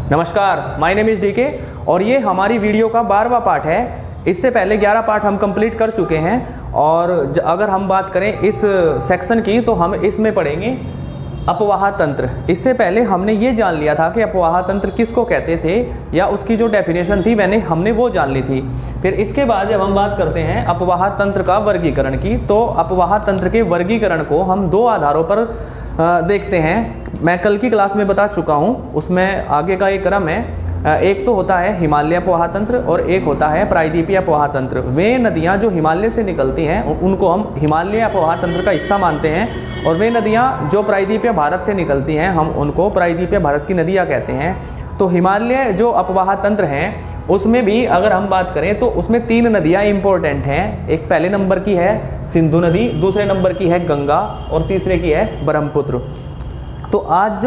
नमस्कार, my name is DK और ये हमारी वीडियो का 12वां पार्ट है। इससे पहले 11 पार्ट हम कंप्लीट कर चुके हैं और अगर हम बात करें इस सेक्शन की तो हम इसमें पढ़ेंगे अपवाह तंत्र। इससे पहले हमने ये जान लिया था कि अपवाह तंत्र किसको कहते थे या उसकी जो डेफिनेशन थी हमने वो जान ली थी। फिर इसके बाद जब हम बात करते हैं अपवाह तंत्र का वर्गीकरण की, तो अपवाह तंत्र के वर्गीकरण को हम दो आधारों पर देखते हैं। मैं कल की क्लास में बता चुका हूँ, उसमें आगे का एक क्रम है। एक तो होता है हिमालय अपवाह तंत्र और एक होता है प्रायद्वीपीय अपवाह तंत्र। वे नदियाँ जो हिमालय से निकलती हैं उनको हम हिमालय अपवाह तंत्र का हिस्सा मानते हैं, और वे नदियाँ जो प्रायद्वीपीय भारत से निकलती हैं हम उनको प्रायद्वीपीय भारत की नदियाँ कहते हैं। तो हिमालय जो अपवाह तंत्र हैं उसमें भी अगर हम बात करें तो उसमें 3 नदियाँ इंपॉर्टेंट हैं। एक पहले नंबर की है सिंधु नदी, दूसरे नंबर की है गंगा और तीसरे की है ब्रह्मपुत्र। तो आज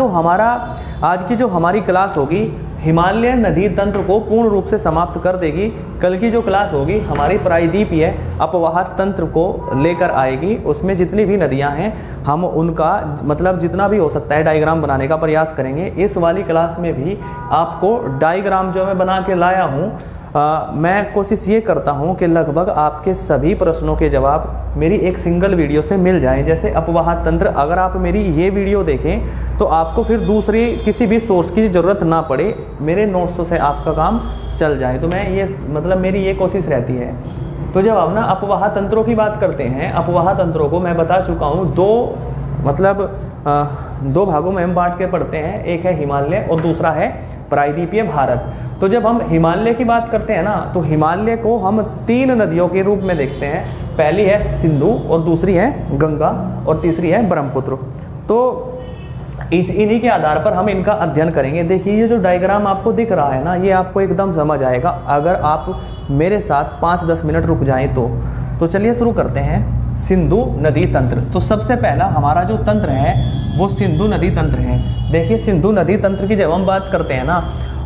की जो हमारी क्लास होगी हिमालय नदी तंत्र को पूर्ण रूप से समाप्त कर देगी। कल की जो क्लास होगी हमारी प्रायद्वीपीय अपवाह तंत्र को लेकर आएगी। उसमें जितनी भी नदियां हैं हम उनका मतलब जितना भी हो सकता है डायग्राम बनाने का प्रयास करेंगे। इस वाली क्लास में भी आपको डायग्राम जो मैं बना के लाया हूँ, मैं कोशिश ये करता हूँ कि लगभग आपके सभी प्रश्नों के जवाब मेरी एक सिंगल वीडियो से मिल जाएं। जैसे अपवाह तंत्र, अगर आप मेरी ये वीडियो देखें तो आपको फिर दूसरी किसी भी सोर्स की ज़रूरत ना पड़े, मेरे नोट्सों से आपका काम चल जाए। तो मैं ये मेरी ये कोशिश रहती है। तो जब हम अपवाह तंत्रों की बात करते हैं, अपवाह तंत्रों को मैं बता चुका हूँ दो भागों में हम बांट के पढ़ते हैं। एक है हिमालय और दूसरा है प्रायद्वीपीय भारत। तो जब हम हिमालय की बात करते हैं ना, तो हिमालय को हम 3 नदियों के रूप में देखते हैं। पहली है सिंधु और दूसरी है गंगा और तीसरी है ब्रह्मपुत्र। तो इन्हीं के आधार पर हम इनका अध्ययन करेंगे। देखिए ये जो डायग्राम आपको दिख रहा है ना, ये आपको एकदम समझ आएगा अगर आप मेरे साथ 5-10 मिनट रुक जाएं तो चलिए शुरू करते हैं। सिंधु नदी तंत्र। तो सबसे पहला हमारा जो तंत्र है वो सिंधु नदी तंत्र है। देखिए सिंधु नदी तंत्र की जब हम बात करते हैं ना,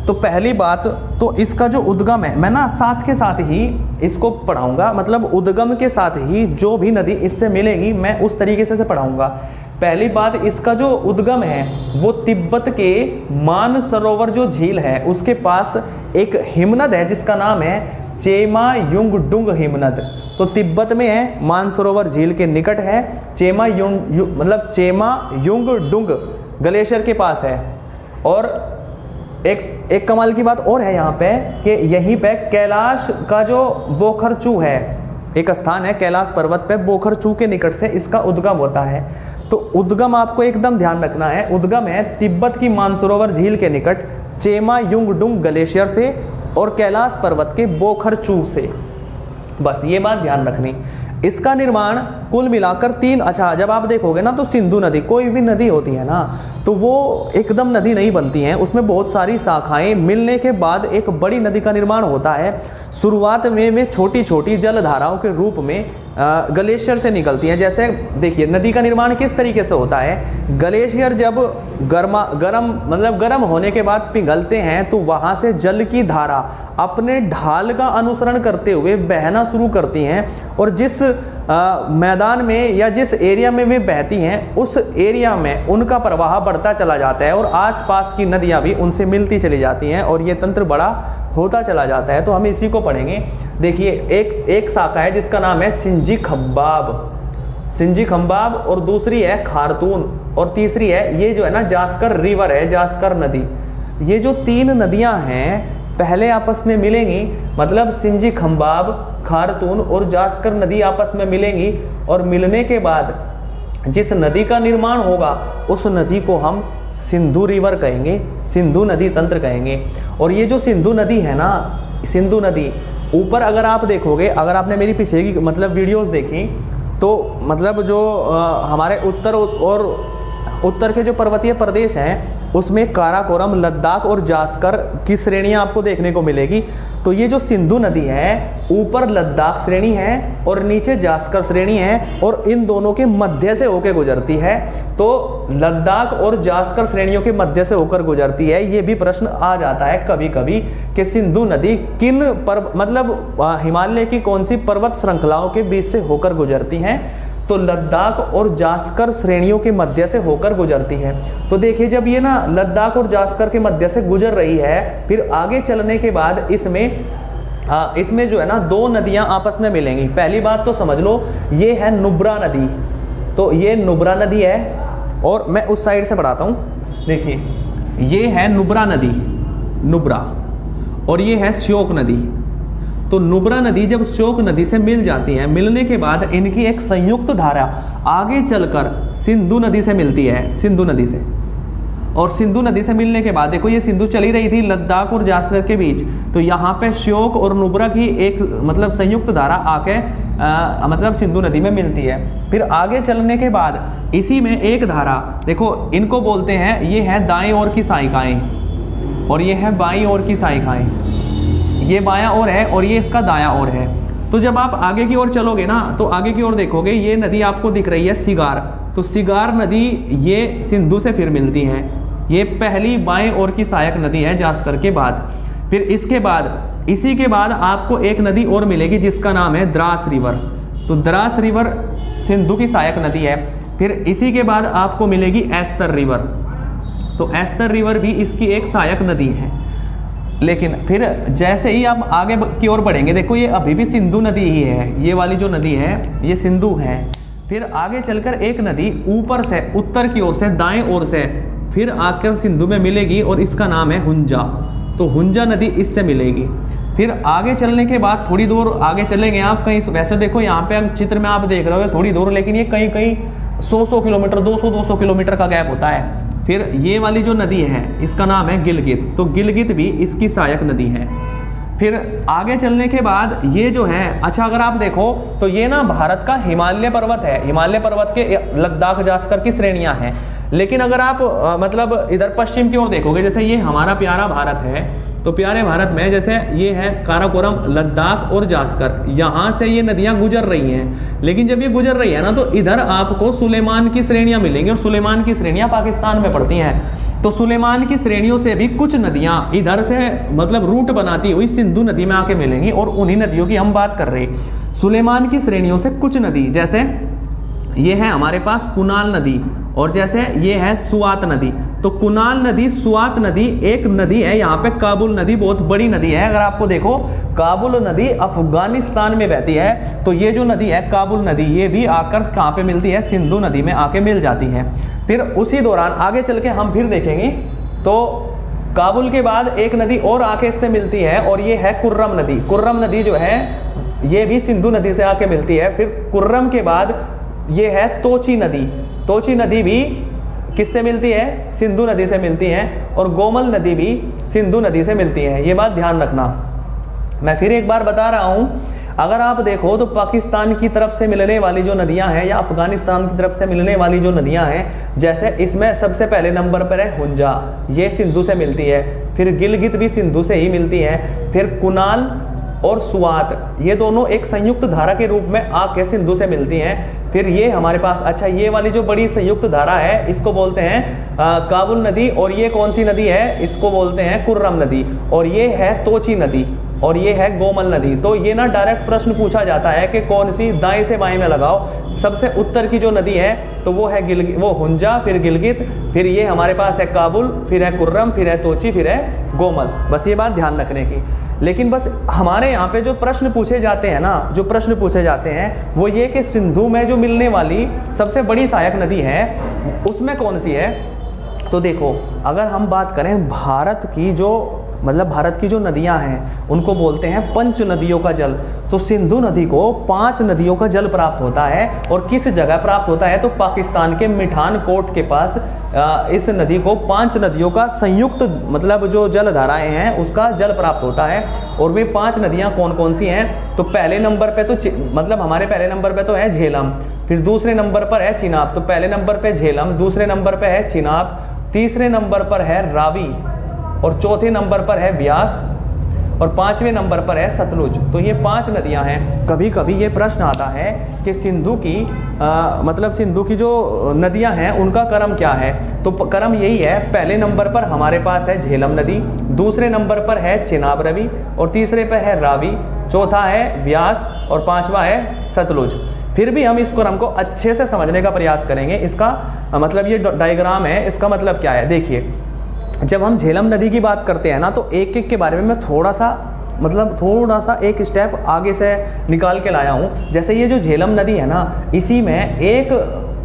तो पहली बात तो इसका जो उद्गम है, मैं ना साथ के साथ ही इसको पढ़ाऊंगा, मतलब उद्गम के साथ ही जो भी नदी इससे मिलेगी मैं उस तरीके से पढ़ाऊंगा। पहली बात, इसका जो उद्गम है वो तिब्बत के मानसरोवर जो झील है उसके पास एक हिमनद है जिसका नाम है चेमा युंगडुंग हिमनद। तो तिब्बत में है, मानसरोवर झील के निकट है, चेमा युंगडुंग ग्लेशियर के पास है। और एक कमाल की बात और है यहाँ पे कि यहीं पे कैलाश का जो बोखरचू है, एक स्थान है कैलाश पर्वत पे, बोखरचू के निकट से इसका उद्गम होता है। तो उद्गम आपको एकदम ध्यान रखना है। उद्गम है तिब्बत की मानसरोवर झील के निकट चेमा युंगडुंग ग्लेशियर से और कैलाश पर्वत के बोखरचू से, बस ये बात ध्यान रखनी। इसका निर्माण कुल मिलाकर 3, अच्छा जब आप देखोगे ना तो सिंधु नदी, कोई भी नदी होती है ना तो वो एकदम नदी नहीं बनती है, उसमें बहुत सारी शाखाएं मिलने के बाद एक बड़ी नदी का निर्माण होता है। शुरुआत में छोटी छोटी जलधाराओं के रूप में ग्लेशियर से निकलती हैं। जैसे देखिए नदी का निर्माण किस तरीके से होता है, ग्लेशियर जब गर्म होने के बाद पिघलते हैं तो वहाँ से जल की धारा अपने ढाल का अनुसरण करते हुए बहना शुरू करती हैं, और जिस मैदान में या जिस एरिया में वे बहती हैं उस एरिया में उनका प्रवाह बढ़ता चला जाता है और आसपास की नदियाँ भी उनसे मिलती चली जाती हैं और ये तंत्र बड़ा होता चला जाता है। तो हम इसी को पढ़ेंगे। देखिए एक शाखा है जिसका नाम है सिंजी खंबाब और दूसरी है खारतून और तीसरी है ये जो है ना जास्कर रिवर है, जास्कर नदी। ये जो 3 नदियां हैं पहले आपस में मिलेंगी, मतलब सिंजी खंबाब, खारतून और जास्कर नदी आपस में मिलेंगी और मिलने के बाद जिस नदी का निर्माण होगा उस नदी को हम सिंधु रिवर कहेंगे, सिंधु नदी तंत्र कहेंगे। और ये जो सिंधु नदी है ना, सिंधु नदी ऊपर अगर आप देखोगे, अगर आपने मेरी पीछे की वीडियोस देखी तो जो हमारे उत्तर के जो पर्वतीय प्रदेश हैं उसमें काराकोरम, लद्दाख और जास्कर की श्रेणियां आपको देखने को मिलेगी। तो ये जो सिंधु नदी है ऊपर लद्दाख श्रेणी है और नीचे जास्कर श्रेणी है और इन दोनों के मध्य से होकर गुजरती है। तो लद्दाख और जास्कर श्रेणियों के मध्य से होकर गुजरती है। ये भी प्रश्न आ जाता है कभी कभी कि सिंधु नदी किन हिमालय की कौन सी पर्वत श्रृंखलाओं के बीच से होकर गुजरती हैं। तो लद्दाख और जास्कर श्रेणियों के मध्य से होकर गुजरती है। तो देखिए जब ये ना लद्दाख और जास्कर के मध्य से गुजर रही है, फिर आगे चलने के बाद इसमें जो है ना दो नदियां आपस में मिलेंगी। पहली बात तो समझ लो, ये है नुब्रा नदी, तो ये नुब्रा नदी है, और मैं उस साइड से बढ़ाता हूँ। देखिए ये है नुब्रा नदी, नुब्रा, और ये है श्योक नदी। तो नुब्रा नदी जब श्योक नदी से मिल जाती है, मिलने के बाद इनकी एक संयुक्त धारा आगे चलकर सिंधु नदी से मिलती है, सिंधु नदी से। और सिंधु नदी से मिलने के बाद देखो ये सिंधु चली रही थी लद्दाख और जास्कर के बीच, तो यहाँ पे श्योक और नुब्रा की एक मतलब संयुक्त धारा आके मतलब सिंधु नदी में मिलती है। फिर आगे चलने के बाद इसी में एक धारा, देखो इनको बोलते हैं, ये है दाएं ओर की शाखाएं और ये है बाईं ओर की शाखाएं, ये बायां ओर है और ये इसका दायां ओर है। तो जब आप आगे की ओर चलोगे ना, तो आगे की ओर देखोगे ये नदी आपको दिख रही है सिगार, तो सिगार नदी ये सिंधु से फिर मिलती है, ये पहली बाएं ओर की सहायक नदी है जास्कर के बाद। फिर इसके बाद इसी के बाद आपको एक नदी और मिलेगी जिसका नाम है द्रास रिवर, तो द्रास रिवर सिंधु की सहायक नदी है। फिर इसी के बाद आपको मिलेगी एस्तर रिवर, तो एस्तर रिवर भी इसकी एक सहायक नदी है। लेकिन फिर जैसे ही आप आगे की ओर बढ़ेंगे, देखो ये अभी भी सिंधु नदी ही है, ये वाली जो नदी है ये सिंधु है। फिर आगे चलकर एक नदी ऊपर से उत्तर की ओर से दाएं ओर से फिर आकर सिंधु में मिलेगी और इसका नाम है हुंजा, तो हुंजा नदी इससे मिलेगी। फिर आगे चलने के बाद थोड़ी दूर आगे चलेंगे आप कहीं, वैसे देखो यहाँ पे चित्र में आप देख रहे हो थोड़ी दूर, लेकिन ये कहीं कहीं 100 किलोमीटर 200 किलोमीटर का गैप होता है। फिर ये वाली जो नदी है इसका नाम है गिलगित, तो गिलगित भी इसकी सहायक नदी है। फिर आगे चलने के बाद ये जो है, अच्छा अगर आप देखो तो ये ना भारत का हिमालय पर्वत है, हिमालय पर्वत के लद्दाख जास्कर की श्रेणियां हैं। लेकिन अगर आप मतलब इधर पश्चिम की ओर देखोगे, जैसे ये हमारा प्यारा भारत है, तो प्यारे भारत में जैसे ये है काराकोरम, लद्दाख और जास्कर, यहाँ से ये नदियाँ गुजर रही हैं। लेकिन जब ये गुजर रही है ना, तो इधर आपको सुलेमान की श्रेणियाँ मिलेंगी, और सुलेमान की श्रेणियाँ पाकिस्तान में पड़ती हैं। तो सुलेमान की श्रेणियों से भी कुछ नदियाँ इधर से मतलब रूट बनाती हुई सिंधु नदी में आके मिलेंगी, और उन्हीं नदियों की हम बात कर रहे हैं। सुलेमान की श्रेणियों से कुछ नदी, जैसे ये है हमारे पास कुनाल नदी, और जैसे ये है सुवात नदी। तो कुनाल नदी, सुवात नदी एक नदी है, यहाँ पे काबुल नदी बहुत बड़ी नदी है। अगर आपको देखो काबुल नदी अफगानिस्तान में बहती है, तो ये जो नदी है काबुल नदी, ये भी आकर कहाँ पे मिलती है, सिंधु नदी में आके मिल जाती है। फिर उसी दौरान आगे चल के हम फिर देखेंगे, तो काबुल के बाद एक नदी और आके इससे मिलती है, और ये है कुर्रम नदी। कुर्रम नदी जो है ये भी सिंधु नदी से आके मिलती है। फिर कुर्रम के बाद ये है तोची नदी, तोची नदी भी किससे मिलती है, सिंधु नदी से मिलती है, और गोमल नदी भी सिंधु नदी से मिलती है। ये बात ध्यान रखना। मैं फिर एक बार बता रहा हूँ, अगर आप देखो तो पाकिस्तान की तरफ से मिलने वाली जो नदियां हैं या अफगानिस्तान की तरफ से मिलने वाली जो नदियां हैं, जैसे इसमें सबसे पहले नंबर पर है हुंजा, ये सिंधु से मिलती है। फिर गिलगित भी सिंधु से ही मिलती है। फिर कुनाल और सुवात, ये दोनों एक संयुक्त धारा के रूप में आके सिंधु से मिलती हैं। फिर ये हमारे पास, अच्छा ये वाली जो बड़ी संयुक्त धारा है इसको बोलते हैं काबुल नदी, और ये कौन सी नदी है, इसको बोलते हैं कुर्रम नदी, और ये है तोची नदी, और ये है गोमल नदी। तो ये ना डायरेक्ट प्रश्न पूछा जाता है कि कौन सी, दाएं से बाएं में लगाओ। सबसे उत्तर की जो नदी है तो वो है वो हुंजा, फिर गिलगित, फिर ये हमारे पास है काबुल, फिर है कुर्रम, फिर है तोची, फिर है गोमल। बस ये बात ध्यान रखने की। लेकिन बस हमारे यहाँ पे जो प्रश्न पूछे जाते हैं ना, जो प्रश्न पूछे जाते हैं वो ये कि सिंधु में जो मिलने वाली सबसे बड़ी सहायक नदी है उसमें कौन सी है। तो देखो अगर हम बात करें भारत की जो नदियां हैं उनको बोलते हैं पंच नदियों का जल। तो सिंधु नदी को 5 नदियों का जल प्राप्त होता है, और किस जगह प्राप्त होता है, तो पाकिस्तान के मिठान कोट के पास इस नदी को 5 नदियों का संयुक्त मतलब जो जल धाराएं हैं उसका जल प्राप्त होता है। और वे 5 नदियां कौन कौन सी हैं, तो पहले नंबर पे तो मतलब हमारे पहले नंबर पे तो है झेलम, फिर दूसरे नंबर पर है चिनाब, तो पहले नंबर पे झेलम, दूसरे नंबर पे है चिनाब, तीसरे नंबर पर है रावी, और चौथे नंबर पर है ब्यास, और 5वें नंबर पर है सतलुज। तो ये 5 नदियां हैं। कभी कभी ये प्रश्न आता है कि सिंधु की मतलब सिंधु की जो नदियां हैं उनका क्रम क्या है। तो क्रम यही है, पहले नंबर पर हमारे पास है झेलम नदी, दूसरे नंबर पर है चिनाब रवि, और तीसरे पर है रावी, चौथा है ब्यास, और 5वां है सतलुज। फिर भी हम इसको हमको अच्छे से समझने का प्रयास करेंगे। इसका मतलब ये डायग्राम है, इसका मतलब क्या है, देखिए जब हम झेलम नदी की बात करते हैं ना तो एक एक के बारे में मैं थोड़ा सा एक स्टेप आगे से निकाल के लाया हूँ। जैसे ये जो झेलम नदी है ना, इसी में एक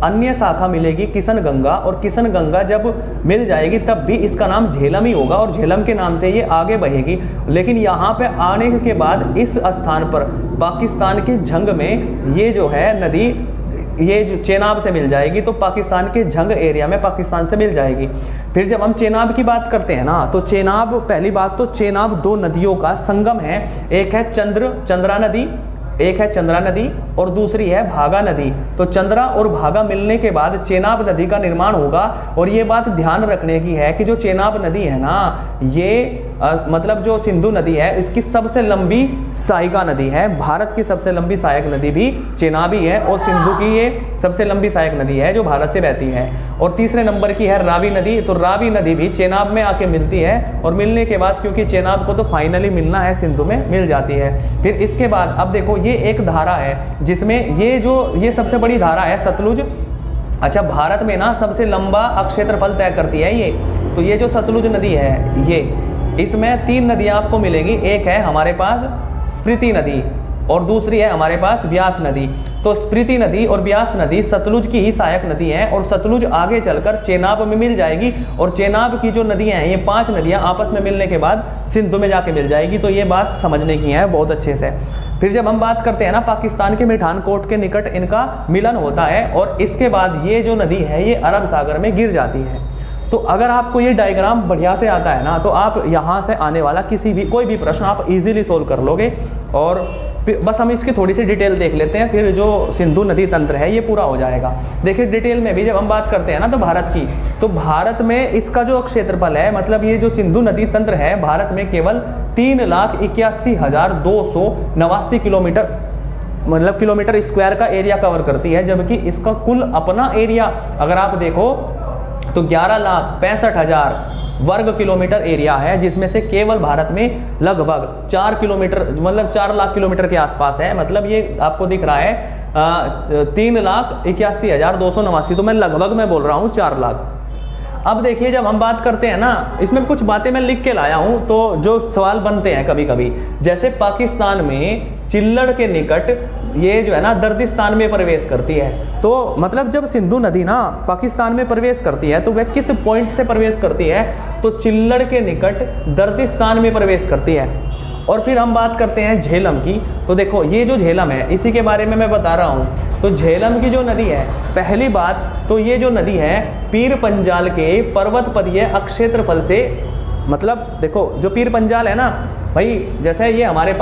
अन्य शाखा मिलेगी किशन गंगा, और किशन गंगा जब मिल जाएगी तब भी इसका नाम झेलम ही होगा और झेलम के नाम से ये आगे बहेगी। लेकिन यहाँ पे आने के बाद इस स्थान पर पाकिस्तान के झंग में ये जो है नदी, ये जो चेनाब से मिल जाएगी, तो पाकिस्तान के झंग एरिया में पाकिस्तान से मिल जाएगी। फिर जब हम चेनाब की बात करते हैं ना, तो चेनाब, पहली बात तो चेनाब दो नदियों का संगम है। एक है चंद्रा नदी, एक है चंद्रा नदी और दूसरी है भागा नदी। तो चंद्रा और भागा मिलने के बाद चेनाब नदी का निर्माण होगा। और ये बात ध्यान रखने की है कि जो चेनाब नदी है ना, ये मतलब जो सिंधु नदी है, इसकी सबसे लंबी सहायिका नदी है। भारत की सबसे लंबी सहायक नदी भी चेनाब ही है, और सिंधु की ये सबसे लंबी सहायक नदी है जो भारत से बहती है। और तीसरे नंबर की है रावी नदी। तो रावी नदी भी चेनाब में आके मिलती है, और मिलने के बाद क्योंकि चेनाब को तो फाइनली मिलना है, सिंधु में मिल जाती है। फिर इसके बाद अब देखो, ये एक धारा है जिसमें ये सबसे बड़ी धारा है सतलुज। अच्छा, भारत में ना सबसे लंबा क्षेत्रफल तय करती है ये। तो ये जो सतलुज नदी है, ये इसमें 3 नदियां आपको मिलेंगी। एक है हमारे पास स्प्रीति नदी और दूसरी है हमारे पास ब्यास नदी। तो स्प्रीति नदी और ब्यास नदी सतलुज की ही सहायक नदी है, और सतलुज आगे चलकर चेनाब में मिल जाएगी। और चेनाब की जो नदियां हैं, ये 5 नदियां आपस में मिलने के बाद सिंधु में जाके मिल जाएगी। तो ये बात समझने की है बहुत अच्छे से। फिर जब हम बात करते हैं ना, पाकिस्तान के मिठानकोट के निकट इनका मिलन होता है, और इसके बाद ये जो नदी है ये अरब सागर में गिर जाती है। तो अगर आपको ये डायग्राम बढ़िया से आता है ना, तो आप यहाँ से आने वाला कोई भी प्रश्न आप इजीली सोल्व कर लोगे। और बस हम इसकी थोड़ी सी डिटेल देख लेते हैं, फिर जो सिंधु नदी तंत्र है ये पूरा हो जाएगा। देखिए डिटेल में भी जब हम बात करते हैं ना, तो भारत की, तो भारत में इसका जो क्षेत्रफल है, मतलब ये जो सिंधु नदी तंत्र है, भारत में केवल 3,81,289 किलोमीटर, मतलब किलोमीटर स्क्वायर का एरिया कवर करती है। जबकि इसका कुल अपना एरिया अगर आप देखो तो 11,65,000 वर्ग किलोमीटर एरिया है, जिसमें से केवल भारत में लगभग 4 किलोमीटर, मतलब 4 लाख किलोमीटर के आसपास है। मतलब ये आपको दिख रहा है 3,81,289, तो मैं लगभग मैं बोल रहा हूँ 4 लाख। अब देखिए जब हम बात करते हैं ना, इसमें कुछ बातें मैं लिख के लाया हूं, तो जो सवाल बनते हैं कभी कभी, जैसे पाकिस्तान में चिल्लड़ के निकट ये जो है ना दर्दिस्तान में प्रवेश करती है। तो मतलब जब सिंधु नदी ना पाकिस्तान में प्रवेश करती है, तो वह किस पॉइंट से प्रवेश करती है, तो चिल्लड़ के निकट दर्दिस्तान में प्रवेश करती है। और फिर हम बात करते हैं झेलम की। तो देखो ये जो झेलम है, इसी के बारे में मैं बता रहा हूँ। तो झेलम की जो नदी है, पहली बात तो ये जो नदी है पीर पंजाल के पर्वत पदीय अक्षेत्रफल से, मतलब देखो जो पीर पंजाल है ना भाई, जैसे ये हमारे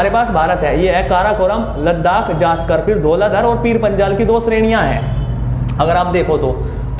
पास भारत है, ये है काराकोरम, लद्दाख, जास्कर, फिर धौलाधर और पीर पंजाल की 2 श्रेणियां हैं। अगर आप देखो तो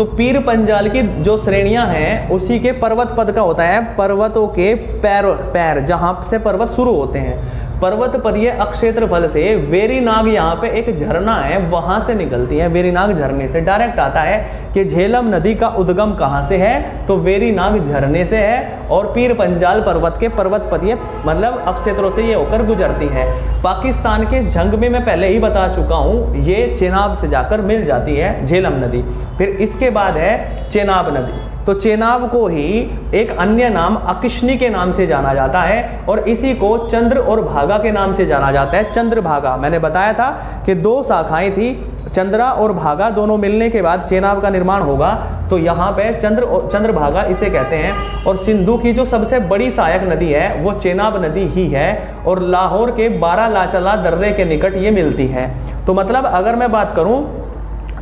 पीर पंजाल की जो श्रेणियां हैं उसी के पर्वत पद का होता है, पर्वतों के पैर जहां से पर्वत शुरू होते हैं। पर्वत पदीय अक्षेत्रफल से वेरीनाग, यहाँ पे एक झरना है, वहां से निकलती है। वेरीनाग झरने से डायरेक्ट आता है कि झेलम नदी का उद्गम कहाँ से है, तो वेरीनाग झरने से है, और पीर पंजाल पर्वत के पर्वत पदीय मतलब अक्षेत्रों से ये होकर गुजरती है। पाकिस्तान के झंग में मैं पहले ही बता चुका हूँ, ये चेनाब से जाकर मिल जाती है झेलम नदी। फिर इसके बाद है चेनाब नदी। तो चेनाब को ही एक अन्य नाम अकिशनी के नाम से जाना जाता है, और इसी को चंद्र और भागा के नाम से जाना जाता है। चंद्र भागा, मैंने बताया था कि 2 शाखाएं थी, चंद्रा और भागा, दोनों मिलने के बाद चेनाब का निर्माण होगा। तो यहाँ पे चंद्र भागा इसे कहते हैं। और सिंधु की जो सबसे बड़ी सहायक नदी है वो चेनाब नदी ही है, और लाहौर के 12 लाचला दर्रे के निकट ये मिलती है। तो मतलब अगर मैं बात करूं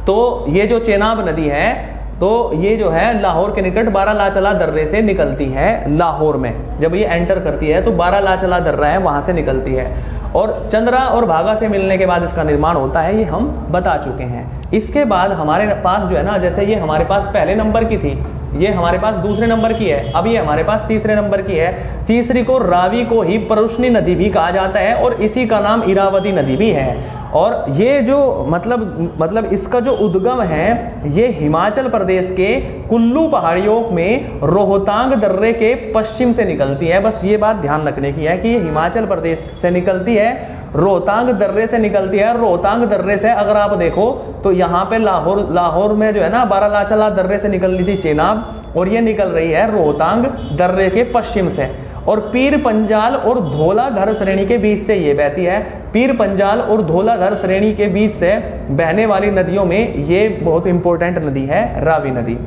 तो ये जो चेनाब नदी है, तो ये जो है लाहौर के निकट 12 लाचला दर्रे से निकलती है। लाहौर में जब ये एंटर करती है तो 12 लाचला दर्रा है, वहां से निकलती है, और चंद्रा और भागा से मिलने के बाद इसका निर्माण होता है, ये हम बता चुके हैं। इसके बाद हमारे पास जो है ना, जैसे ये हमारे पास पहले नंबर की थी, ये हमारे पास दूसरे नंबर की है, अब ये हमारे पास तीसरे नंबर की है। तीसरी को रावी को ही परुष्णी नदी भी कहा जाता है, और इसी का नाम इरावती नदी भी है। और ये जो मतलब इसका जो उद्गम है, ये हिमाचल प्रदेश के कुल्लू पहाड़ियों में रोहतांग दर्रे के पश्चिम से निकलती है। बस ये बात ध्यान रखने की है कि ये हिमाचल प्रदेश से निकलती है रोहतांग दर्रे से निकलती है। रोहतांग दर्रे से अगर आप देखो तो यहाँ पे लाहौर में जो है ना बारालाचाला दर्रे से निकल रही थी चेनाब, और ये निकल रही है रोहतांग दर्रे के पश्चिम से, और पीर पंजाल और धौलाधर श्रेणी के बीच से ये बहती है। पीर पंजाल और धौलाधर श्रेणी के बीच से बहने वाली नदियों में ये बहुत इंपॉर्टेंट नदी है रावी नदी।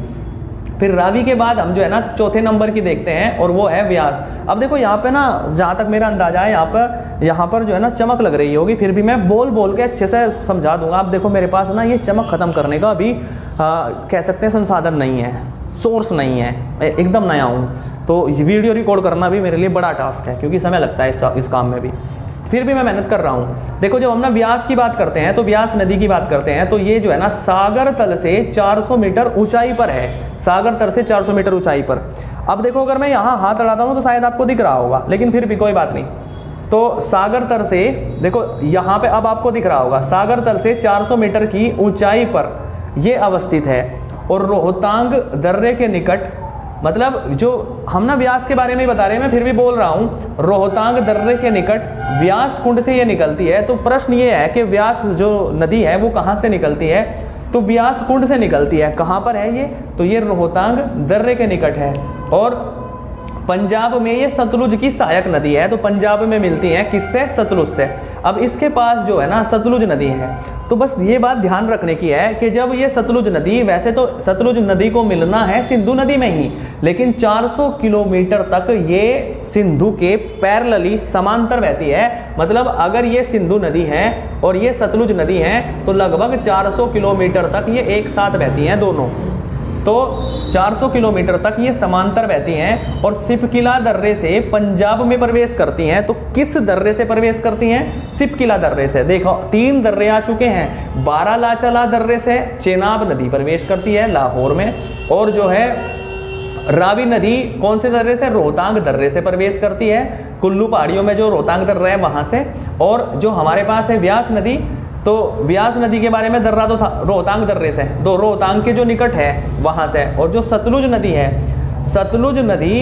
फिर रावी के बाद हम जो है ना चौथे नंबर की देखते हैं, और वो है व्यास। अब देखो यहाँ पे ना, जहाँ तक मेरा अंदाजा है, यहाँ पर जो है ना चमक लग रही होगी, फिर भी मैं बोल के अच्छे से समझा दूंगा। अब देखो मेरे पास ना ये चमक खत्म करने का अभी कह सकते हैं संसाधन नहीं है, सोर्स नहीं है, एकदम नया हूँ, तो वीडियो रिकॉर्ड करना भी मेरे लिए बड़ा टास्क है, क्योंकि समय लगता है इस काम में भी। फिर भी मैं मेहनत कर रहा हूँ। देखो जब हम ना व्यास की बात करते हैं, तो व्यास नदी की बात करते हैं, तो ये जो है ना सागर तल से 400 मीटर ऊंचाई पर है। सागर तल से 400 मीटर ऊंचाई पर। अब देखो अगर मैं यहाँ हाथ अड़ाता हूँ तो शायद आपको दिख रहा होगा, लेकिन फिर भी कोई बात नहीं। तो सागर तल से देखो यहाँ पे अब आपको दिख रहा होगा, सागर तल से 400 मीटर की ऊंचाई पर ये अवस्थित है, और रोहतांग दर्रे के निकट, मतलब जो हम ना व्यास के बारे में बता रहे हैं, मैं फिर भी बोल रहा हूँ, रोहतांग दर्रे के निकट व्यास कुंड से ये निकलती है। तो प्रश्न ये है कि व्यास जो नदी है वो कहाँ से निकलती है, तो व्यास कुंड से निकलती है। कहाँ पर है ये, तो ये रोहतांग दर्रे के निकट है, और पंजाब में ये सतलुज की सहायक नदी है। तो पंजाब में मिलती है किससे, सतलुज से। अब इसके पास जो है ना सतलुज नदी है, तो बस ये बात ध्यान रखने की है कि जब ये सतलुज नदी, वैसे तो सतलुज नदी को मिलना है सिंधु नदी में ही, लेकिन 400 किलोमीटर तक ये सिंधु के पैरेलली समांतर बहती है। मतलब अगर ये सिंधु नदी है और ये सतलुज नदी है, तो लगभग 400 किलोमीटर तक ये एक साथ बहती हैं दोनों। तो 400 किलोमीटर तक ये समांतर बहती हैं, और सिपकिला दर्रे से पंजाब में प्रवेश करती हैं। तो किस दर्रे से प्रवेश करती हैं, सिपकिला दर्रे से। देखो 3 दर्रे आ चुके हैं। बारालाचाला दर्रे से चेनाब नदी प्रवेश करती है लाहौर में, और जो है रावी नदी कौन से दर्रे से, रोहतांग दर्रे से प्रवेश करती है, कुल्लू पहाड़ियों में जो रोहतांग दर्रा है वहां से। और जो हमारे पास है व्यास नदी, तो व्यास नदी के बारे में दर्रा तो था रोहतांग दर्रे से, दो रोहतांग के जो निकट है वहां से। और जो सतलुज नदी है, सतलुज नदी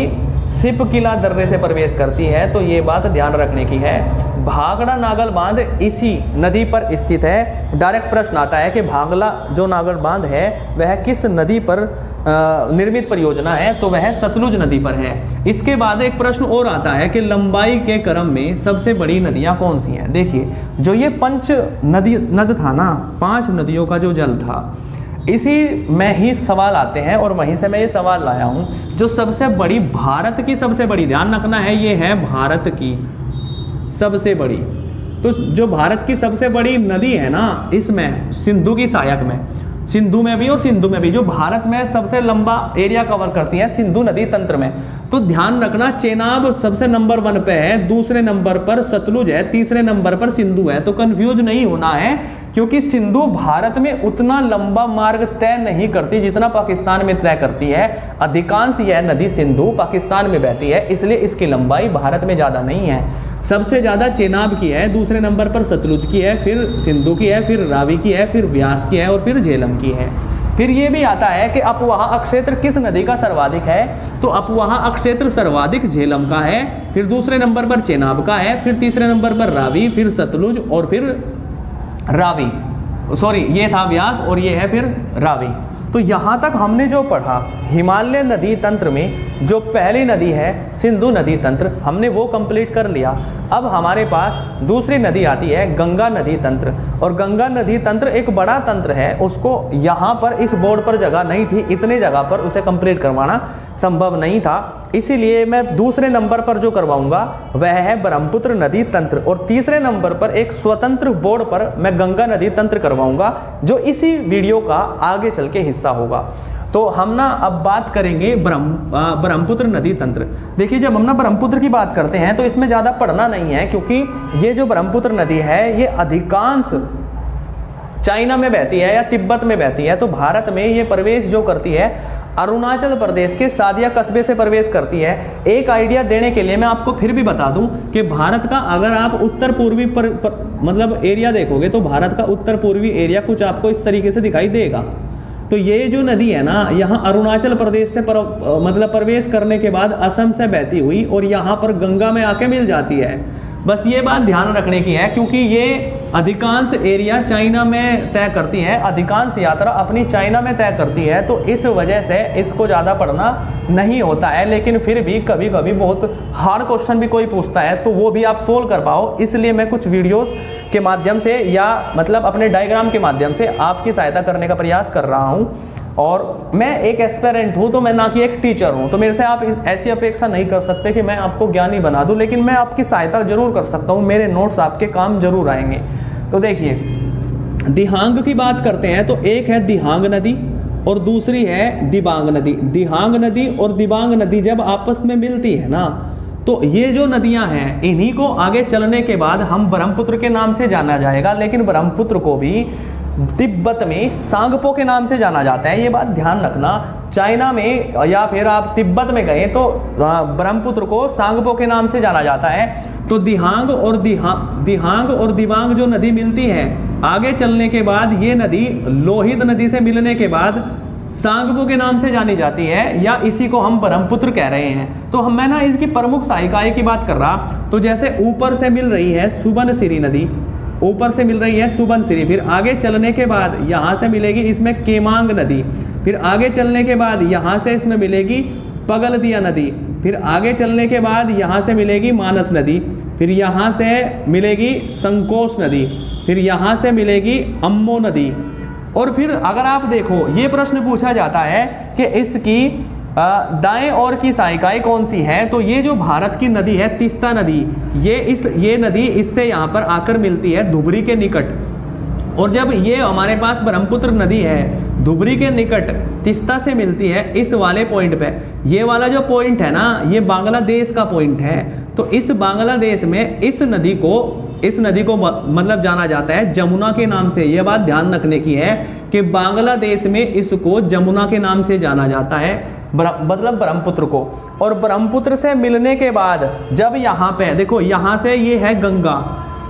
सिपकिला दर्रे से प्रवेश करती है। तो ये बात ध्यान रखने की है। भाखड़ा नागल बांध इसी नदी पर स्थित है। डायरेक्ट प्रश्न आता है कि भाखड़ा जो नागल बांध है वह किस नदी पर निर्मित परियोजना है, तो वह सतलुज नदी पर है। इसके बाद एक प्रश्न और आता है कि लंबाई के क्रम में सबसे बड़ी नदियां कौन सी हैं। देखिए जो ये नद था ना, 5 नदियों का जो जल था, इसी में ही सवाल आते हैं, और वहीं से मैं ये सवाल लाया हूं। जो सबसे बड़ी, भारत की सबसे बड़ी, ध्यान रखना है, ये है भारत की सबसे बड़ी। तो जो भारत की सबसे बड़ी नदी है ना, इसमें सिंधु की सहायक में, सिंधु में भी और सिंधु में भी, जो भारत में सबसे लंबा एरिया कवर करती है सिंधु नदी तंत्र में। तो ध्यान रखना, चेनाब सबसे नंबर 1 पे है, दूसरे नंबर पर सतलुज है, तीसरे नंबर पर सिंधु है। तो कंफ्यूज नहीं होना है, क्योंकि सिंधु भारत में उतना लंबा मार्ग तय नहीं करती जितना पाकिस्तान में तय करती है। अधिकांश यह नदी सिंधु पाकिस्तान में बहती है, इसलिए इसकी लंबाई भारत में ज़्यादा नहीं है। सबसे ज़्यादा चेनाब की है, दूसरे नंबर पर सतलुज की है, फिर सिंधु की है, फिर रावी की है, फिर व्यास की है, और फिर झेलम की है। फिर ये भी आता है कि अपवाह अक्षेत्र किस नदी का सर्वाधिक है, तो अपवाह अक्षेत्र सर्वाधिक झेलम का है, फिर दूसरे नंबर पर चेनाब का है, फिर तीसरे नंबर पर रावी, फिर सतलुज, और फिर रावी, सॉरी ये था व्यास, और ये है फिर रावी। तो यहाँ तक हमने जो पढ़ा, हिमालय नदी तंत्र में जो पहली नदी है सिंधु नदी तंत्र, हमने वो कंप्लीट कर लिया। अब हमारे पास दूसरी नदी आती है गंगा नदी तंत्र, और गंगा नदी तंत्र एक बड़ा तंत्र है, उसको यहाँ पर इस बोर्ड पर जगह नहीं थी, इतने जगह पर उसे कंप्लीट करवाना संभव नहीं था, इसीलिए मैं दूसरे नंबर पर जो करवाऊंगा वह है ब्रह्मपुत्र नदी तंत्र, और तीसरे नंबर पर एक स्वतंत्र बोर्ड पर मैं गंगा नदी तंत्र करवाऊंगा, जो इसी वीडियो का आगे चल के हिस्सा होगा। तो हम ना अब बात करेंगे ब्रह्मपुत्र नदी तंत्र। देखिए जब हम ना ब्रह्मपुत्र की बात करते हैं तो इसमें ज़्यादा पढ़ना नहीं है, क्योंकि ये जो ब्रह्मपुत्र नदी है ये अधिकांश चाइना में बहती है या तिब्बत में बहती है। तो भारत में ये प्रवेश जो करती है अरुणाचल प्रदेश के सादिया कस्बे से प्रवेश करती है। एक आइडिया देने के लिए मैं आपको फिर भी बता दूं कि भारत का अगर आप उत्तर पूर्वी मतलब एरिया देखोगे, तो भारत का उत्तर पूर्वी एरिया कुछ आपको इस तरीके से दिखाई देगा। तो ये जो नदी है ना, यहाँ अरुणाचल प्रदेश से मतलब प्रवेश करने के बाद असम से बहती हुई और यहाँ पर गंगा में आके मिल जाती है। बस ये बात ध्यान रखने की है, क्योंकि ये अधिकांश एरिया चाइना में तय करती है, अधिकांश यात्रा अपनी चाइना में तय करती है, तो इस वजह से इसको ज़्यादा पढ़ना नहीं होता है। लेकिन फिर भी कभी कभी बहुत हार्ड क्वेश्चन भी कोई पूछता है तो वो भी आप सोल्व कर पाओ, इसलिए मैं कुछ वीडियोस के माध्यम से या मतलब अपने डायग्राम के माध्यम से आपकी सहायता करने का प्रयास कर रहा हूँ। और मैं एक एस्पिरेंट हूँ, तो मैं ना कि एक टीचर हूँ, तो मेरे से आप ऐसी अपेक्षा नहीं कर सकते कि मैं आपको ज्ञानी बना दूँ, लेकिन मैं आपकी सहायता जरूर कर सकता हूँ, मेरे नोट्स आपके काम जरूर आएंगे। तो देखिए दिहांग की बात करते हैं तो एक है दिहांग नदी और दूसरी है दिबांग नदी। दिहांग नदी और दिबांग नदी जब आपस में मिलती है ना, तो ये जो नदियां हैं इन्हीं को आगे चलने के बाद हम ब्रह्मपुत्र के नाम से जाना जाएगा, लेकिन ब्रह्मपुत्र को भी तिब्बत में सांगपो के नाम से जाना जाता है। ये बात ध्यान रखना, चाइना में या फिर आप तिब्बत में गए तो ब्रह्मपुत्र को सांगपो के नाम से जाना जाता है। तो दिहांग और दिबांग जो नदी मिलती है, आगे चलने के बाद ये नदी लोहित नदी से मिलने के बाद सांगपो के नाम से जानी जाती है, या इसी को हम ब्रह्मपुत्र कह रहे हैं। तो मैं ना इसकी प्रमुख सहायिकाएं की बात कर रहा, तो जैसे ऊपर से मिल रही है सुबनसिरी नदी, ऊपर से मिल रही है सुबनसिरी, फिर आगे चलने के बाद यहाँ से मिलेगी इसमें केमांग नदी, फिर आगे चलने के बाद यहाँ से इसमें मिलेगी पगलदिया नदी, फिर आगे चलने के बाद यहाँ से मिलेगी मानस नदी, फिर यहाँ से मिलेगी संकोश नदी, फिर यहाँ से मिलेगी अम्मो नदी। और फिर अगर आप देखो ये प्रश्न पूछा जाता है कि इसकी दाएं ओर की सहायिकाएं कौन सी हैं, तो ये जो भारत की नदी है तीस्ता नदी, ये नदी इससे यहाँ पर आकर मिलती है धुबरी के निकट। और जब ये हमारे पास ब्रह्मपुत्र नदी है धुबरी के निकट तीस्ता से मिलती है इस वाले पॉइंट पे, ये वाला जो पॉइंट है ना ये बांग्लादेश का पॉइंट है। तो इस बांग्लादेश में इस नदी को मतलब जाना जाता है जमुना के नाम से। यह बात ध्यान रखने की है कि बांग्लादेश में इसको जमुना के नाम से जाना जाता है, मतलब ब्रह्मपुत्र को। और ब्रह्मपुत्र से मिलने के बाद जब यहाँ पे देखो, यहाँ से ये है गंगा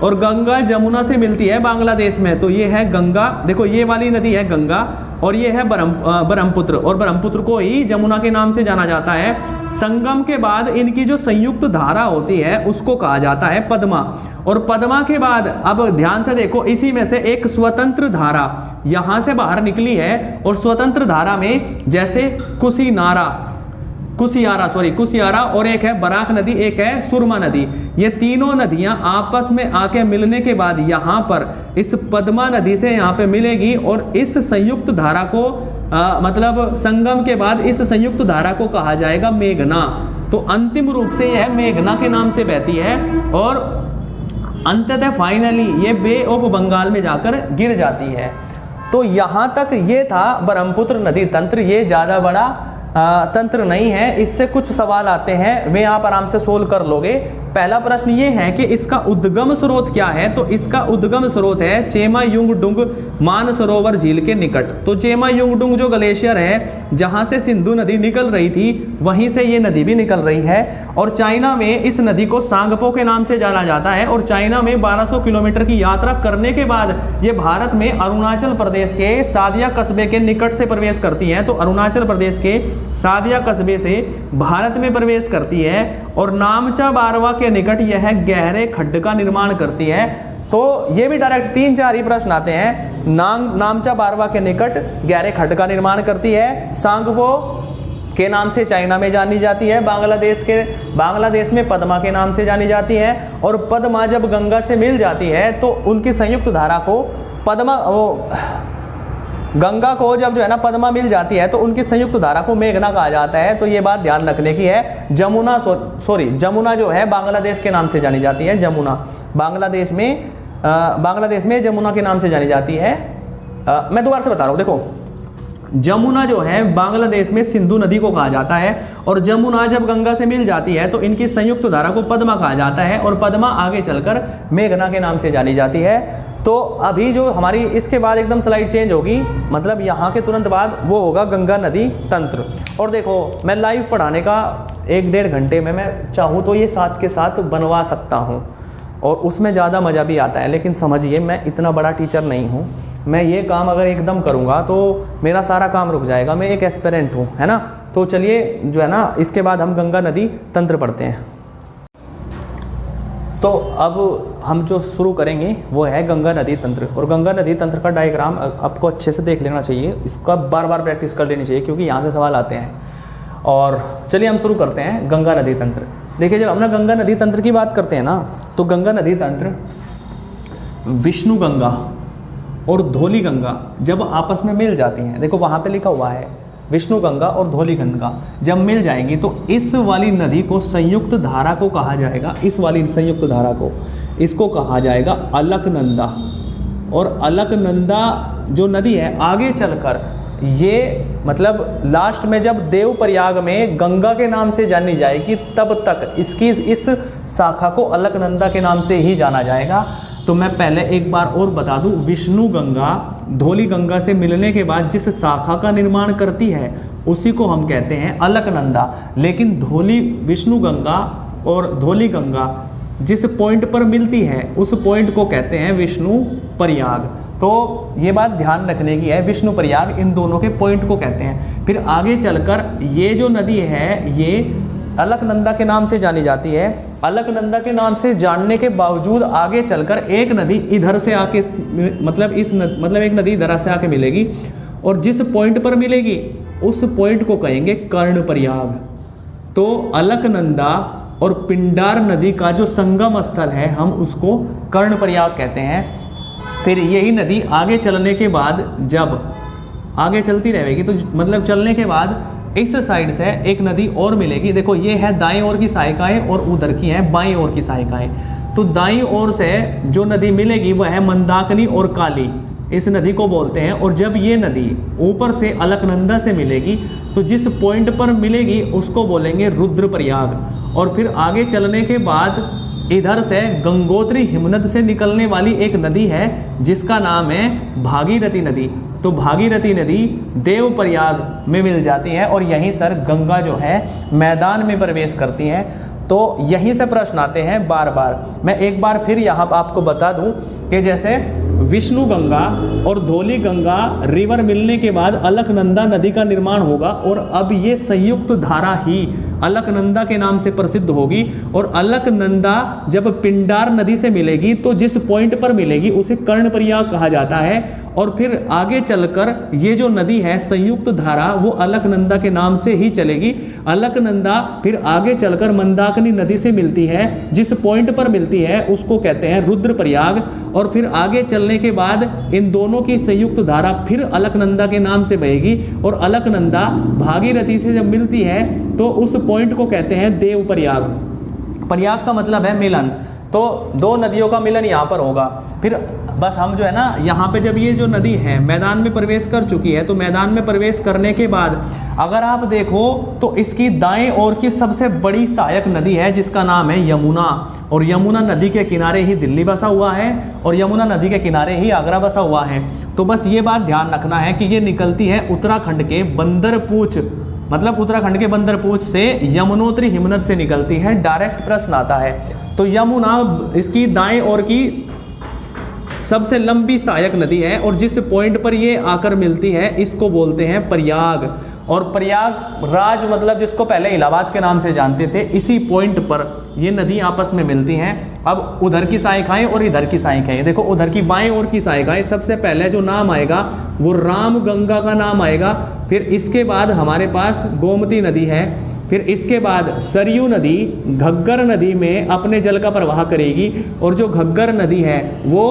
और गंगा जमुना से मिलती है बांग्लादेश में, तो ये है गंगा, देखो ये वाली नदी है गंगा और ये है ब्रह्मपुत्र, और ब्रह्मपुत्र को ही जमुना के नाम से जाना जाता है। संगम के बाद इनकी जो संयुक्त धारा होती है उसको कहा जाता है पद्मा, और पद्मा के बाद अब ध्यान से देखो इसी में से एक स्वतंत्र धारा यहां से बाहर निकली है, और स्वतंत्र धारा में जैसे कुसियारा और एक है बराक नदी, एक है सुरमा नदी। ये तीनों नदियां आपस में आके मिलने के बाद यहाँ पर इस पद्मा नदी से यहाँ पे मिलेगी, और इस संयुक्त धारा को मतलब संगम के बाद इस संयुक्त धारा को कहा जाएगा मेघना। तो अंतिम रूप से यह मेघना के नाम से बहती है और अंततः फाइनली ये बे ऑफ बंगाल में जाकर गिर जाती है। तो यहाँ तक ये था ब्रह्मपुत्र नदी तंत्र। ये ज़्यादा बड़ा तंत्र नहीं है, इससे कुछ सवाल आते हैं वे आप आराम से सोल्व कर लोगे। पहला प्रश्न ये है कि इसका उद्गम स्रोत क्या है, तो इसका उद्गम स्रोत है चेमायुंगडुंग मानसरोवर झील के निकट। तो चेमायुंगडुंग जो ग्लेशियर है जहां से सिंधु नदी निकल रही थी वहीं से ये नदी भी निकल रही है, और चाइना में इस नदी को सांगपो के नाम से जाना जाता है। और चाइना में 1200 किलोमीटर की यात्रा करने के बाद ये भारत में अरुणाचल प्रदेश के सादिया कस्बे के निकट से प्रवेश करती है। तो अरुणाचल प्रदेश के सादिया कस्बे से भारत में प्रवेश करती है और नामचा बारवा के निकट यह गहरे खड्ड का निर्माण करती है। तो ये भी डायरेक्ट 3-4 ही प्रश्न आते हैं। नामचा बारवा के निकट गहरे खड्ड का निर्माण करती है, सांगपो के नाम से चाइना में जानी जाती है, बांग्लादेश में पद्मा के नाम से जानी जाती है। और पद्मा जब गंगा से मिल जाती है तो उनकी संयुक्त धारा को गंगा को जब जो है ना पद्मा मिल जाती है तो उनकी संयुक्त धारा को मेघना कहा जाता है। तो ये बात ध्यान रखने की है। जमुना जो है बांग्लादेश के नाम से जानी जाती है। जमुना बांग्लादेश में जमुना के नाम से जानी जाती है। मैं दोबारा से बता रहा हूँ, देखो जमुना जो है बांग्लादेश में सिंधु नदी को कहा जाता है, और जमुना जब गंगा से मिल जाती है तो इनकी संयुक्त धारा को पद्मा कहा जाता है, और पद्मा आगे चलकर मेघना के नाम से जानी जाती है। तो अभी जो हमारी इसके बाद एकदम स्लाइड चेंज होगी, मतलब यहाँ के तुरंत बाद वो होगा गंगा नदी तंत्र। और देखो मैं लाइव पढ़ाने का 1-1.5 घंटे में मैं चाहूँ तो ये साथ के साथ बनवा सकता हूँ, और उसमें ज़्यादा मज़ा भी आता है। लेकिन समझिए मैं इतना बड़ा टीचर नहीं हूँ, मैं ये काम अगर एकदम करूँगा तो मेरा सारा काम रुक जाएगा। मैं एक एस्पिरेंट हूँ, है ना। तो चलिए जो है ना इसके बाद हम गंगा नदी तंत्र पढ़ते हैं। तो अब हम जो शुरू करेंगे वो है गंगा नदी तंत्र। और गंगा नदी तंत्र का डायग्राम आपको अच्छे से देख लेना चाहिए, इसका बार बार प्रैक्टिस कर लेनी चाहिए क्योंकि यहाँ से सवाल आते हैं। और चलिए हम शुरू करते हैं गंगा नदी तंत्र। देखिए जब हम ना गंगा नदी तंत्र की बात करते हैं ना, तो गंगा नदी तंत्र विष्णु गंगा और धौली गंगा जब आपस में मिल जाती हैं, देखो वहाँ पे लिखा हुआ है विष्णु गंगा और धौली गंगा जब मिल जाएंगी तो इस वाली नदी को संयुक्त धारा को कहा जाएगा। इस वाली संयुक्त धारा को इसको कहा जाएगा अलकनंदा। और अलकनंदा जो नदी है आगे चलकर ये मतलब लास्ट में जब देवप्रयाग में गंगा के नाम से जानी जाएगी तब तक इसकी इस शाखा को अलकनंदा के नाम से ही जाना जाएगा। तो मैं पहले एक बार और बता दूं, विष्णु गंगा धौली गंगा से मिलने के बाद जिस शाखा का निर्माण करती है उसी को हम कहते हैं अलकनंदा। लेकिन विष्णु गंगा और धौली गंगा जिस पॉइंट पर मिलती है उस पॉइंट को कहते हैं विष्णु प्रयाग। तो ये बात ध्यान रखने की है, विष्णु प्रयाग इन दोनों के पॉइंट को कहते हैं। फिर आगे चलकर ये जो नदी है ये अलकनंदा के नाम से जानी जाती है। अलकनंदा के नाम से जानने के बावजूद आगे चलकर एक नदी इधर से आके मतलब एक नदी इधर से आके मिलेगी और जिस पॉइंट पर मिलेगी उस पॉइंट को कहेंगे कर्णप्रयाग। तो अलकनंदा और पिंडार नदी का जो संगम स्थल है हम उसको कर्णप्रयाग कहते हैं। फिर यही नदी आगे चलने के बाद जब आगे चलती रहेगी तो मतलब चलने के बाद इस साइड से एक नदी और मिलेगी। देखो ये है दाएं ओर की सहायिकाएं और उधर की है बाएं ओर की सहायिकाएं। तो दाईं ओर से जो नदी मिलेगी वह है मंदाकिनी और काली, इस नदी को बोलते हैं। और जब ये नदी ऊपर से अलकनंदा से मिलेगी तो जिस पॉइंट पर मिलेगी उसको बोलेंगे रुद्रप्रयाग। और फिर आगे चलने के बाद इधर से गंगोत्री हिमनद से निकलने वाली एक नदी है जिसका नाम है भागीरथी नदी। तो भागीरथी नदी देवप्रयाग में मिल जाती है और यहीं सर गंगा जो है मैदान में प्रवेश करती है। तो यहीं से प्रश्न आते हैं बार बार। मैं एक बार फिर यहाँ आपको बता दूं कि जैसे विष्णु गंगा और धौली गंगा रिवर मिलने के बाद अलकनंदा नदी का निर्माण होगा और अब ये संयुक्त धारा ही अलकनंदा के नाम से प्रसिद्ध होगी। और अलकनंदा जब पिंडार नदी से मिलेगी तो जिस पॉइंट पर मिलेगी उसे कर्णप्रयाग कहा जाता है। और फिर आगे चलकर ये जो नदी है संयुक्त धारा वो अलकनंदा के नाम से ही चलेगी। अलकनंदा फिर आगे चलकर मंदाकिनी नदी से मिलती है, जिस पॉइंट पर मिलती है उसको कहते हैं रुद्रप्रयाग। और फिर आगे चलने के बाद इन दोनों की संयुक्त धारा फिर अलकनंदा के नाम से बहेगी और अलकनंदा भागीरथी से जब मिलती है तो उस पॉइंट को कहते हैं देवप्रयाग। प्रयाग का मतलब है मिलन, तो दो नदियों का मिलन यहाँ पर होगा। फिर बस हम जो है ना यहाँ पे जब ये जो नदी है मैदान में प्रवेश कर चुकी है तो मैदान में प्रवेश करने के बाद अगर आप देखो तो इसकी दाएं ओर की सबसे बड़ी सहायक नदी है जिसका नाम है यमुना। और यमुना नदी के किनारे ही दिल्ली बसा हुआ है और यमुना नदी के किनारे ही आगरा बसा हुआ है। तो बस ये बात ध्यान रखना है कि ये निकलती है उत्तराखंड के बंदरपूछ, मतलब उत्तराखंड के बंदरपूछ से यमुनोत्री हिमनद से निकलती है। डायरेक्ट प्रश्न आता है। तो यमुना इसकी दाएं ओर की सबसे लंबी सहायक नदी है और जिस पॉइंट पर ये आकर मिलती है इसको बोलते हैं प्रयाग। और प्रयागराज मतलब जिसको पहले इलाहाबाद के नाम से जानते थे, इसी पॉइंट पर ये नदी आपस में मिलती हैं। अब उधर की सहायिकाएं और इधर की सहायिकाएं, देखो उधर की बाएं ओर की सहायिकाएं, सबसे पहले जो नाम आएगा वो राम गंगा का नाम आएगा। फिर इसके बाद हमारे पास गोमती नदी है। फिर इसके बाद सरयू नदी घग्गर नदी में अपने जल का प्रवाह करेगी और जो घग्गर नदी है वो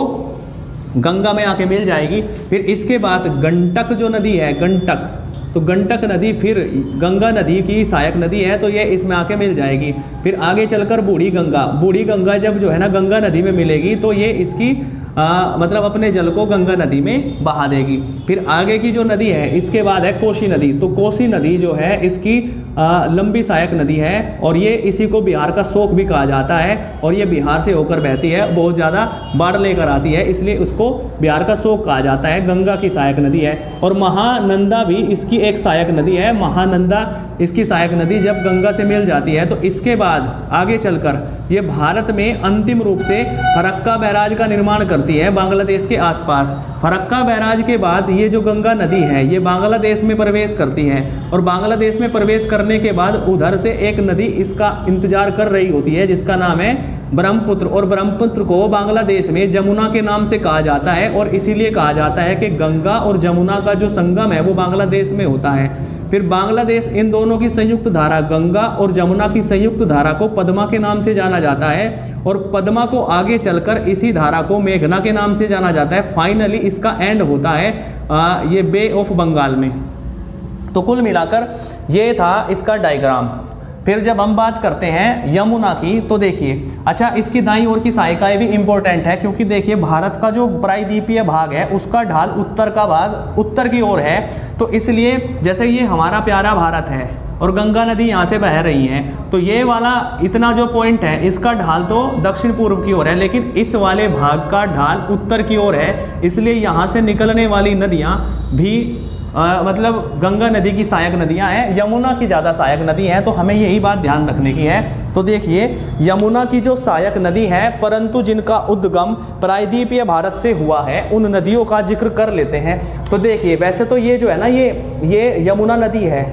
गंगा में आके मिल जाएगी। फिर इसके बाद गंडक जो नदी है, गंडक, तो गंडक नदी फिर गंगा नदी की सहायक नदी है तो ये इसमें आके मिल जाएगी। फिर आगे चलकर बूढ़ी गंगा जब जो है ना गंगा नदी में मिलेगी तो ये इसकी मतलब अपने जल को गंगा नदी में बहा देगी। फिर आगे की जो नदी है इसके बाद है कोसी नदी। तो कोसी नदी जो है इसकी लंबी सहायक नदी है और ये इसी को बिहार का शोक भी कहा जाता है और ये बिहार से होकर बहती है, बहुत ज़्यादा बाढ़ लेकर आती है, इसलिए उसको बिहार का शोक कहा जाता है। गंगा की सहायक नदी है। और महानंदा भी इसकी एक सहायक नदी है। महानंदा इसकी सहायक नदी जब गंगा से मिल जाती है तो इसके बाद आगे चलकर ये भारत में अंतिम रूप से फरक्का बैराज का निर्माण करती है बांग्लादेश के आसपास। फरक्का बैराज के बाद ये जो गंगा नदी है ये बांग्लादेश में प्रवेश करती है और बांग्लादेश में प्रवेश करने के बाद उधर से एक नदी इसका इंतजार कर रही होती है जिसका नाम है ब्रह्मपुत्र, और ब्रह्मपुत्र को बांग्लादेश में जमुना के नाम से कहा जाता है, और इसीलिए कहा जाता है कि गंगा और जमुना का जो संगम है वो बांग्लादेश में होता है। फिर बांग्लादेश इन दोनों की संयुक्त धारा गंगा और जमुना की संयुक्त धारा को पद्मा के नाम से जाना जाता है, और पद्मा को आगे चलकर इसी धारा को मेघना के नाम से जाना जाता है। फाइनली इसका एंड होता है ये बे ऑफ बंगाल में। तो कुल मिलाकर ये था इसका डायग्राम। फिर जब हम बात करते हैं यमुना की, तो देखिए, अच्छा इसकी दाईं ओर की सहायिकाएं भी इंपॉर्टेंट है, क्योंकि देखिए भारत का जो प्रायद्वीपीय भाग है उसका ढाल उत्तर का भाग उत्तर की ओर है, तो इसलिए जैसे ये हमारा प्यारा भारत है और गंगा नदी यहाँ से बह रही है, तो ये वाला इतना जो पॉइंट है इसका ढाल तो दक्षिण पूर्व की ओर है, लेकिन इस वाले भाग का ढाल उत्तर की ओर है, इसलिए यहाँ से निकलने वाली नदियाँ भी मतलब गंगा नदी की सहायक नदियां हैं, यमुना की ज़्यादा सहायक नदी हैं, तो हमें यही बात ध्यान रखने की है। तो देखिए यमुना की जो सहायक नदी है, परंतु जिनका उद्गम प्रायद्वीपीय भारत से हुआ है, उन नदियों का जिक्र कर लेते हैं। तो देखिए वैसे तो ये जो है ना ये यमुना नदी है,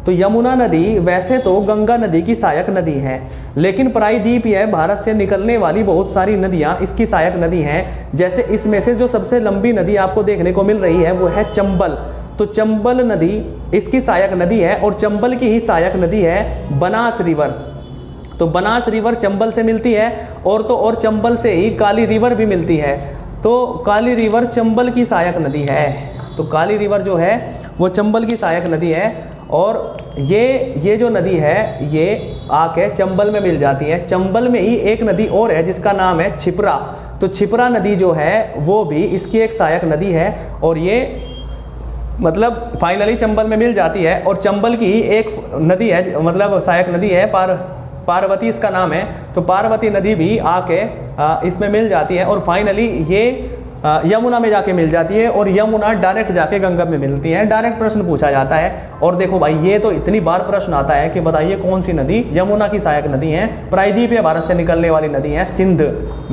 तो यमुना नदी वैसे तो गंगा नदी की सहायक नदी है, लेकिन प्रायद्वीपीय भारत से निकलने वाली बहुत सारी नदियां इसकी सहायक नदी हैं। जैसे इसमें से जो सबसे लंबी नदी आपको देखने को मिल रही है वो है चंबल, तो चंबल नदी इसकी सहायक नदी है, और चंबल की ही सहायक नदी है बनास रिवर। तो बनास रिवर चंबल से मिलती है, और तो और चंबल से ही काली रिवर भी मिलती है, तो काली रिवर चंबल की सहायक नदी है। तो काली रिवर जो है वो चंबल की सहायक नदी है, और ये जो नदी है ये आके चंबल में मिल जाती है। चंबल में ही एक नदी और है जिसका नाम है छिपरा, तो छिपरा नदी जो है वो भी इसकी एक सहायक नदी है, और ये मतलब फाइनली चंबल में मिल जाती है। और चंबल की ही एक नदी है, मतलब सहायक नदी है पार्वती इसका नाम है, तो पार्वती नदी भी आके इसमें मिल जाती है, और फाइनली ये यमुना में जाके मिल जाती है, और यमुना डायरेक्ट जाके गंगा में मिलती है। डायरेक्ट प्रश्न पूछा जाता है, और देखो भाई ये तो इतनी बार प्रश्न आता है कि बताइए कौन सी नदी यमुना की सहायक नदी है। प्रायद्वीपीय भारत से निकलने वाली नदी है सिंध,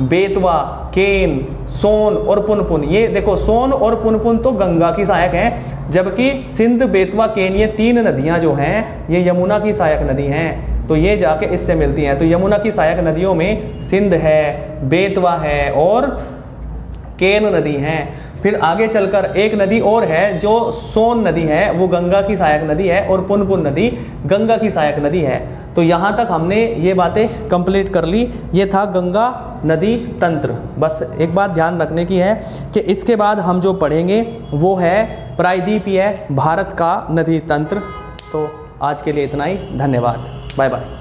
बेतवा, केन, सोन और पुनपुन। ये देखो सोन और पुनपुन तो गंगा की सहायक हैं, जबकि सिंध, बेतवा, केन ये तीन नदियां जो हैं ये यमुना की सहायक नदी हैं, तो ये जाके इससे मिलती हैं। तो यमुना की सहायक नदियों में सिंध है, बेतवा है और केन नदी है। फिर आगे चलकर एक नदी और है जो सोन नदी है, वो गंगा की सहायक नदी है, और पुनपुन नदी गंगा की सहायक नदी है। तो यहाँ तक हमने ये बातें कंप्लीट कर ली। ये था गंगा नदी तंत्र। बस एक बात ध्यान रखने की है कि इसके बाद हम जो पढ़ेंगे वो है प्रायद्वीपीय भारत का नदी तंत्र। तो आज के लिए इतना ही, धन्यवाद, बाय बाय।